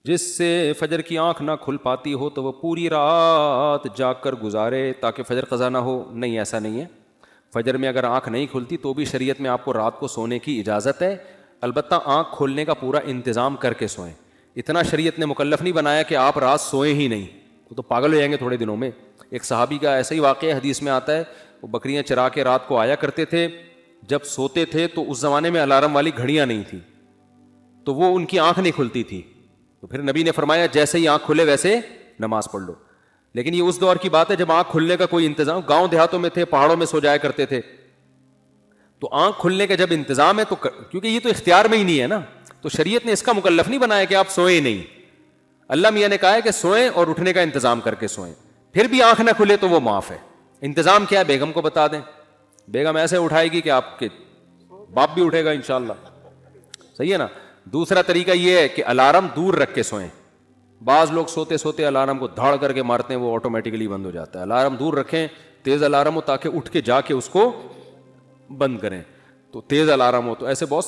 جس سے فجر کی آنکھ نہ کھل پاتی ہو تو وہ پوری رات جاگ کر گزارے تاکہ فجر قضا نہ ہو. نہیں، ایسا نہیں ہے. فجر میں اگر آنکھ نہیں کھلتی تو بھی شریعت میں آپ کو رات کو سونے کی اجازت ہے، البتہ آنکھ کھولنے کا پورا انتظام کر کے سوئیں. اتنا شریعت نے مکلف نہیں بنایا کہ آپ رات سوئیں ہی نہیں، وہ تو پاگل ہو جائیں گے تھوڑے دنوں میں. ایک صحابی کا ایسا ہی واقعہ حدیث میں آتا ہے، وہ بکریاں چرا کے رات کو آیا کرتے تھے. جب سوتے تھے تو اس زمانے میں الارم والی گھڑیاں نہیں تھیں، تو وہ ان کی آنکھ نہیں کھلتی تھی. تو پھر نبی نے فرمایا جیسے ہی آنکھ کھلے ویسے نماز پڑھ لو. لیکن یہ اس دور کی بات ہے جب آنکھ کھلنے کا کوئی انتظام، گاؤں دیہاتوں میں تھے، پہاڑوں میں سو جایا کرتے تھے. تو آنکھ کھلنے کا جب انتظام ہے تو کیونکہ یہ تو اختیار میں ہی نہیں ہے نا، تو شریعت نے اس کا مکلف نہیں بنایا کہ آپ سوئیں نہیں. اللہ میاں نے کہا ہے کہ سوئیں اور اٹھنے کا انتظام کر کے سوئیں. پھر بھی آنکھ نہ کھلے تو وہ معاف ہے. انتظام کیا ہے بیگم کو بتا دیں، بیگم ایسے اٹھائے گی کہ آپ کے باپ بھی اٹھے گا انشاءاللہ. صحیح ہے نا. دوسرا طریقہ یہ ہے کہ الارم دور رکھ کے سوئیں. بعض لوگ سوتے سوتے الارم کو دھاڑ کر کے مارتے ہیں، وہ آٹومیٹکلی بند ہو جاتا ہے. الارم دور رکھیں، تیز الارم ہو تاکہ اٹھ کے جا کے اس کو بند کریں. تو تیز الارم ہو تو ایسے بہت